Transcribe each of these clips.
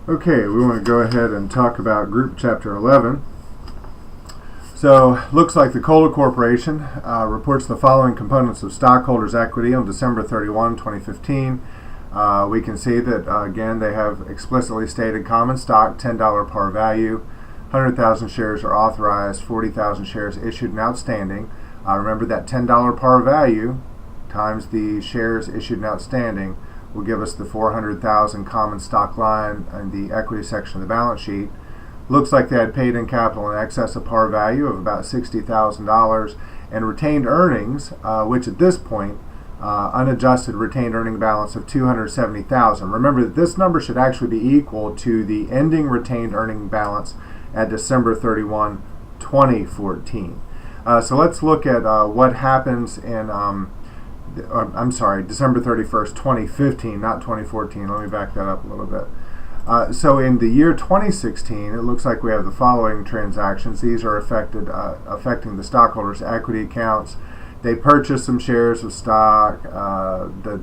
Okay, we want to go ahead and talk about Group Chapter 11. So, looks like the Kohler Corporation reports the following components of stockholders' equity on December 31, 2015. We can see that, again, they have explicitly stated common stock, $10 par value, 100,000 shares are authorized, 40,000 shares issued and outstanding. Remember that $10 par value times the shares issued and outstanding will give us the 400,000 common stock line in the equity section of the balance sheet. Looks like they had paid in capital in excess of par value of about $60,000 and retained earnings, which at this point, unadjusted retained earning balance of $270,000. Remember that this number should actually be equal to the ending retained earning balance at December 31, 2014. So let's look at what happens in December 31st, 2015, not 2014. Let me back that up a little bit. So in the year 2016, it looks like we have the following transactions. These are affecting the stockholders' equity accounts. They purchased some shares of stock. The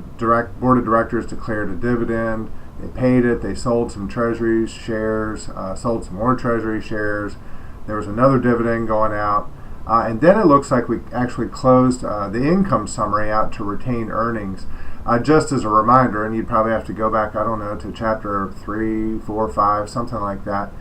board of directors declared a dividend. They paid it. They sold some treasury shares, sold some more treasury shares. There was another dividend going out. And then it looks like we actually closed the income summary out to retained earnings. Just as a reminder, and you'd probably have to go back, I don't know, to chapter 3, 4, 5, something like that.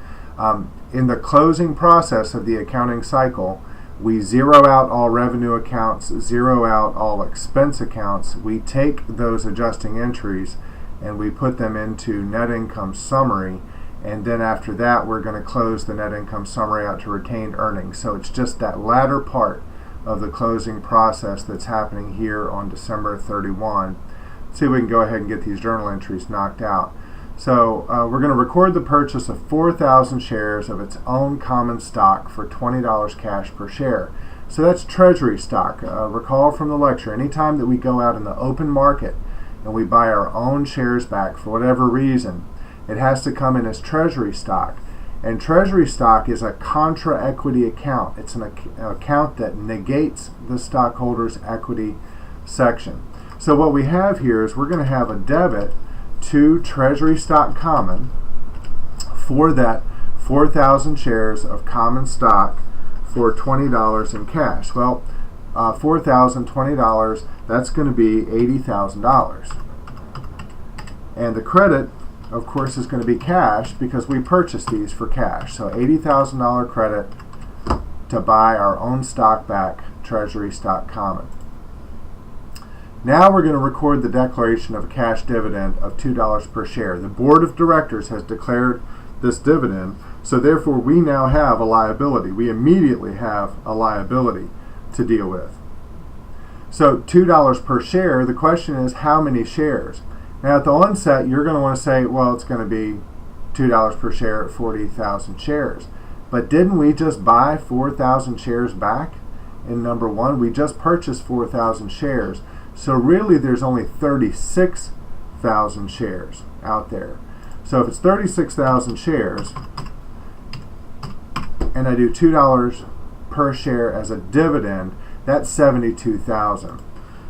In the closing process of the accounting cycle, we zero out all revenue accounts, zero out all expense accounts. We take those adjusting entries and we put them into net income summary. And then after that, we're going to close the net income summary out to retained earnings. So it's just that latter part of the closing process that's happening here on December 31. Let's see if we can go ahead and get these journal entries knocked out. So we're going to record the purchase of 4,000 shares of its own common stock for $20 cash per share. So that's treasury stock. Recall from the lecture, anytime that we go out in the open market and we buy our own shares back for whatever reason, it has to come in as treasury stock. And treasury stock is a contra equity account. It's an account that negates the stockholders' equity section. So what we have here is we're going to have a debit to treasury stock common for that 4,000 shares of common stock for $20 in cash. Well, $4,020, that's going to be $80,000. And the credit, of course, is going to be cash because we purchased these for cash. So $80,000 credit to buy our own stock back, treasury stock common. Now we're going to record the declaration of a cash dividend of $2 per share. The board of directors has declared this dividend, so therefore we now have a liability. We immediately have a liability to deal with. So $2 per share, the question is how many shares? Now at the onset, you're going to want to say, well, it's going to be $2 per share at 40,000 shares. But didn't we just buy 4,000 shares back in number one? We just purchased 4,000 shares. So really there's only 36,000 shares out there. So if it's 36,000 shares, and I do $2 per share as a dividend, that's 72,000.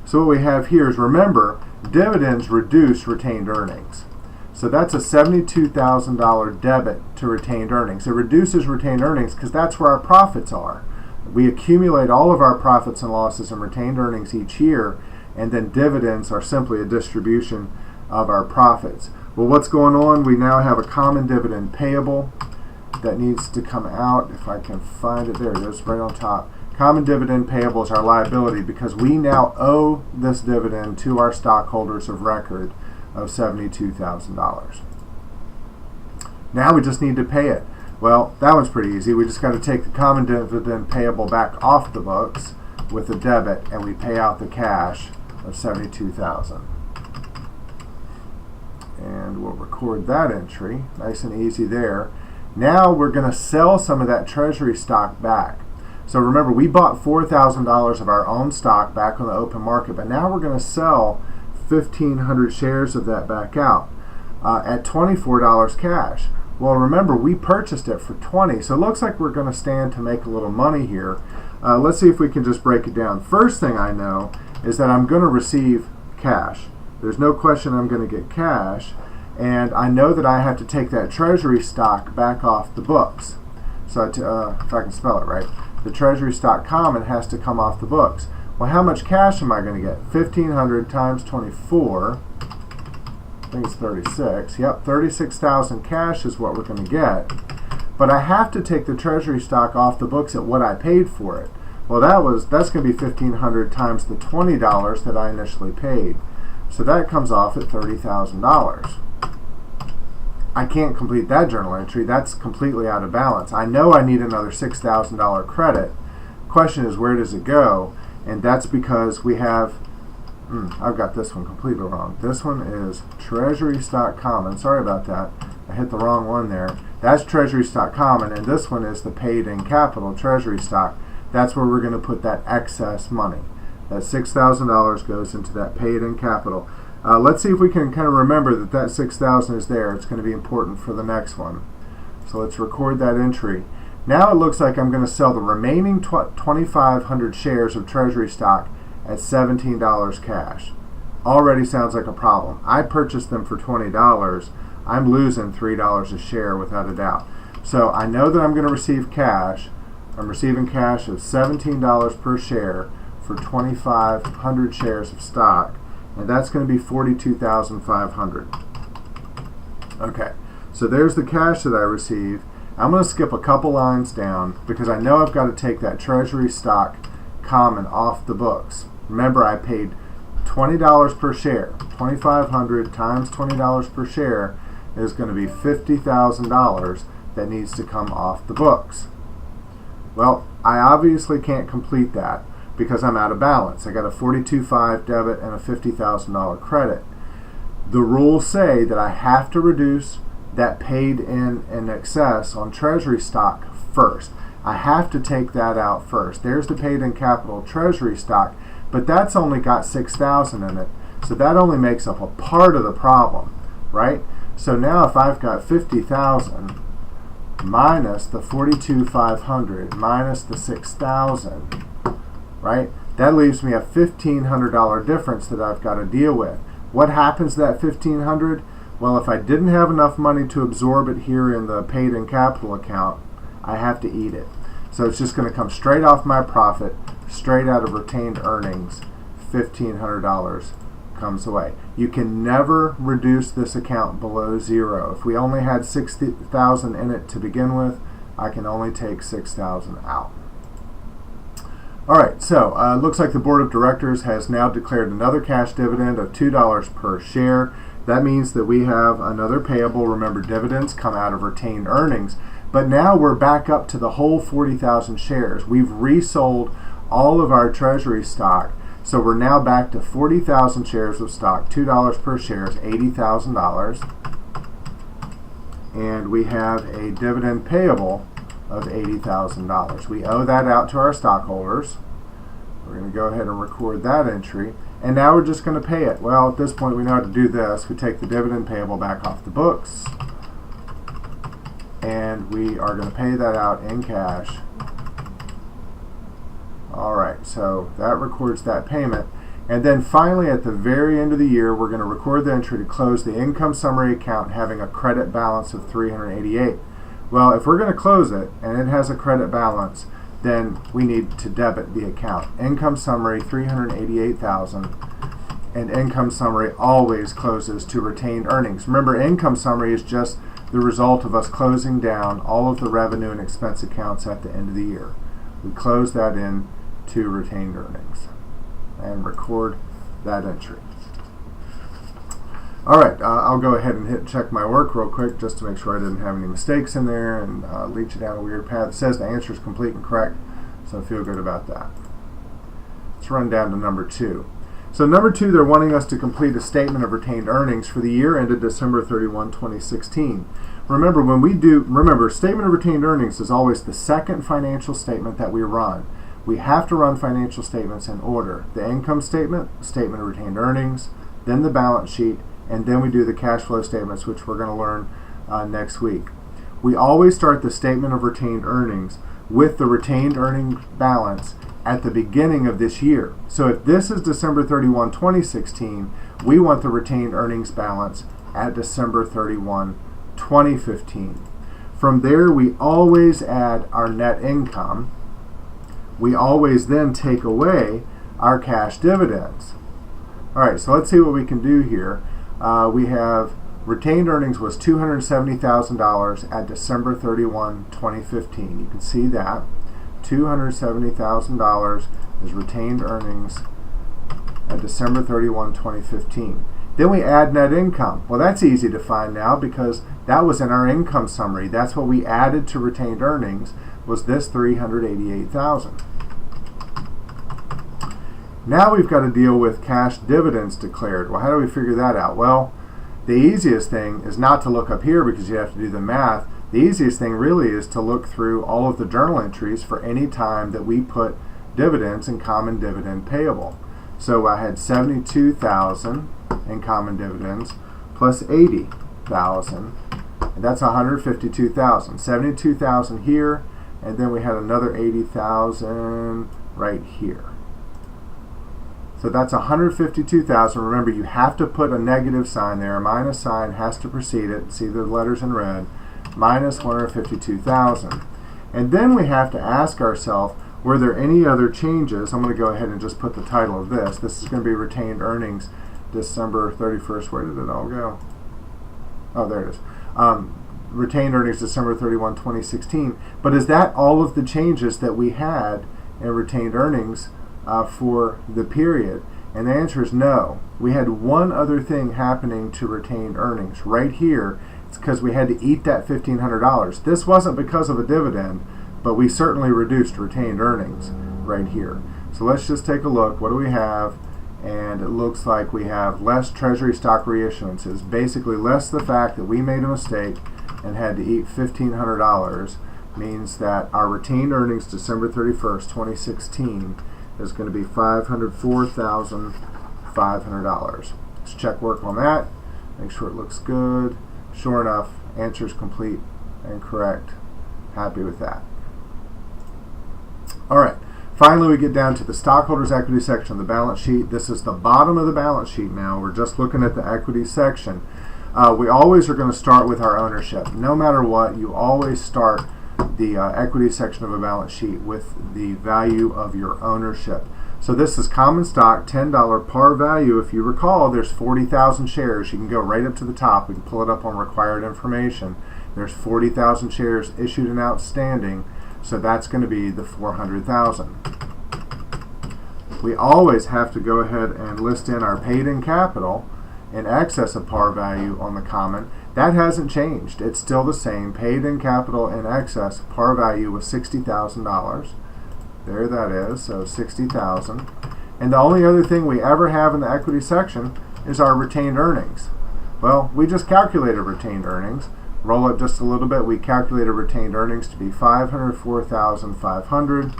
So what we have here is, remember, dividends reduce retained earnings. So that's a $72,000 debit to retained earnings. It reduces retained earnings because that's where our profits are. We accumulate all of our profits and losses and retained earnings each year, and then dividends are simply a distribution of our profits. Well, what's going on? We now have a common dividend payable that needs to come out. If I can find it, there it is, right on top. Common dividend payable is our liability because we now owe this dividend to our stockholders of record of $72,000. Now we just need to pay it. Well, that one's pretty easy. We just got to take the common dividend payable back off the books with a debit, and we pay out the cash of $72,000. And we'll record that entry. Nice and easy there. Now we're going to sell some of that treasury stock back. So remember, we bought $4,000 of our own stock back on the open market, but now we're going to sell 1,500 shares of that back out at $24 cash. Well, remember, we purchased it for $20, so it looks like we're going to stand to make a little money here. Let's see if we can just break it down. First thing I know is that I'm going to receive cash. There's no question I'm going to get cash, and I know that I have to take that treasury stock back off the books. So if I can spell it right, the treasury stock common has to come off the books. Well, how much cash am I going to get? 1,500 times 24, I think it's 36. Yep, 36,000 cash is what we're going to get. But I have to take the treasury stock off the books at what I paid for it. Well, that's going to be 1,500 times the $20 that I initially paid. So that comes off at $30,000. I can't complete that journal entry. That's completely out of balance. I know I need another $6,000 credit. Question is, where does it go? And that's because we have, I've got this one completely wrong. This one is treasury stock common. Sorry about that. I hit the wrong one there. That's treasury stock common, and this one is the paid-in capital treasury stock. That's where we're going to put that excess money. That $6,000 goes into that paid-in capital. Let's see if we can kind of remember that that $6,000 is there. It's going to be important for the next one. So let's record that entry. Now it looks like I'm going to sell the remaining 2,500 shares of treasury stock at $17 cash. Already sounds like a problem. I purchased them for $20. I'm losing $3 a share without a doubt. So I know that I'm going to receive cash. I'm receiving cash of $17 per share for 2,500 shares of stock, and that's going to be $42,500. Okay, so there's the cash that I received. I'm going to skip a couple lines down because I know I've got to take that treasury stock common off the books. Remember, I paid $20 per share. 2,500 times $20 per share is going to be $50,000 that needs to come off the books. Well, I obviously can't complete that because I'm out of balance. I got a $42,500 debit and a $50,000 credit. The rules say that I have to reduce that paid in excess on treasury stock first. I have to take that out first. There's the paid in capital treasury stock, but that's only got $6,000 in it. So that only makes up a part of the problem, right? So now if I've got $50,000 minus the $42,500 minus the $6,000, right? That leaves me a $1,500 difference that I've got to deal with. What happens to that $1,500? Well, if I didn't have enough money to absorb it here in the paid-in capital account, I have to eat it. So it's just going to come straight off my profit, straight out of retained earnings. $1,500 comes away. You can never reduce this account below zero. If we only had $60,000 in it to begin with, I can only take $6,000 out. All right, so looks like the board of directors has now declared another cash dividend of $2 per share. That means that we have another payable. Remember, dividends come out of retained earnings. But now we're back up to the whole 40,000 shares. We've resold all of our treasury stock. So we're now back to 40,000 shares of stock. $2 per share is $80,000. And we have a dividend payable of $80,000. We owe that out to our stockholders. We're going to go ahead and record that entry. And now we're just going to pay it. Well, at this point we know how to do this. We take the dividend payable back off the books. And we are going to pay that out in cash. Alright, so that records that payment. And then finally at the very end of the year, we're going to record the entry to close the income summary account having a credit balance of $388. Well, if we're going to close it and it has a credit balance, then we need to debit the account. Income summary $388,000, and income summary always closes to retained earnings. Remember, income summary is just the result of us closing down all of the revenue and expense accounts at the end of the year. We close that in to retained earnings and record that entry. All right, I'll go ahead and check my work real quick just to make sure I didn't have any mistakes in there and lead you down a weird path. It says the answer is complete and correct, so I feel good about that. Let's run down to number 2. So number 2, they're wanting us to complete a statement of retained earnings for the year ended December 31, 2016. Remember, statement of retained earnings is always the second financial statement that we run. We have to run financial statements in order. The income statement, statement of retained earnings, then the balance sheet, and then we do the cash flow statements, which we're going to learn next week. We always start the statement of retained earnings with the retained earning balance at the beginning of this year. So if this is December 31, 2016, we want the retained earnings balance at December 31, 2015. From there, we always add our net income. We always then take away our cash dividends. All right, so let's see what we can do here. We have retained earnings was $270,000 at December 31, 2015. You can see that. $270,000 is retained earnings at December 31, 2015. Then we add net income. Well, that's easy to find now because that was in our income summary. That's what we added to retained earnings, was this $388,000. Now we've got to deal with cash dividends declared. Well, how do we figure that out? Well, the easiest thing is not to look up here because you have to do the math. The easiest thing really is to look through all of the journal entries for any time that we put dividends in common dividend payable. So I had $72,000 in common dividends plus $80,000, and that's $152,000. $72,000 here, and then we had another $80,000 right here. So that's $152,000. Remember, you have to put a negative sign there. A minus sign has to precede it. See the letters in red. Minus $152,000. And then we have to ask ourselves, were there any other changes? I'm going to go ahead and just put the title of this. This is going to be retained earnings December 31st. Where did it all go? Oh, there it is. Retained earnings December 31, 2016. But is that all of the changes that we had in retained earnings for the period? And the answer is no. We had one other thing happening to retained earnings right here. It's because we had to eat that $1,500. This wasn't because of a dividend, but we certainly reduced retained earnings right here. So let's just take a look. What do we have? And it looks like we have less treasury stock reissuances. Basically, less the fact that we made a mistake and had to eat $1,500 means that our retained earnings December 31st, 2016 is going to be $504,500. Let's check work on that. Make sure it looks good. Sure enough, answer is complete and correct. Happy with that. All right. Finally, we get down to the stockholders' equity section of the balance sheet. This is the bottom of the balance sheet now. We're just looking at the equity section. We always are going to start with our ownership. No matter what, you always start the equity section of a balance sheet with the value of your ownership. So this is common stock, $10 par value. If you recall, there's 40,000 shares. You can go right up to the top. We can pull it up on required information. There's 40,000 shares issued and outstanding. So that's going to be the 400,000. We always have to go ahead and list in our paid-in capital in excess of par value on the common. That hasn't changed. It's still the same. Paid-in capital in excess, par value was $60,000. There that is, so $60,000. And the only other thing we ever have in the equity section is our retained earnings. Well, we just calculated retained earnings. Roll up just a little bit. We calculated retained earnings to be $504,500.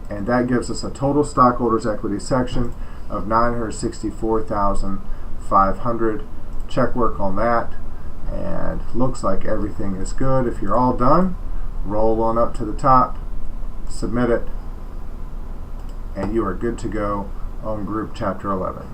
And that gives us a total stockholders' equity section of $964,500. Check work on that. And looks like everything is good. If you're all done, roll on up to the top, submit it, and you are good to go on Group Chapter 11.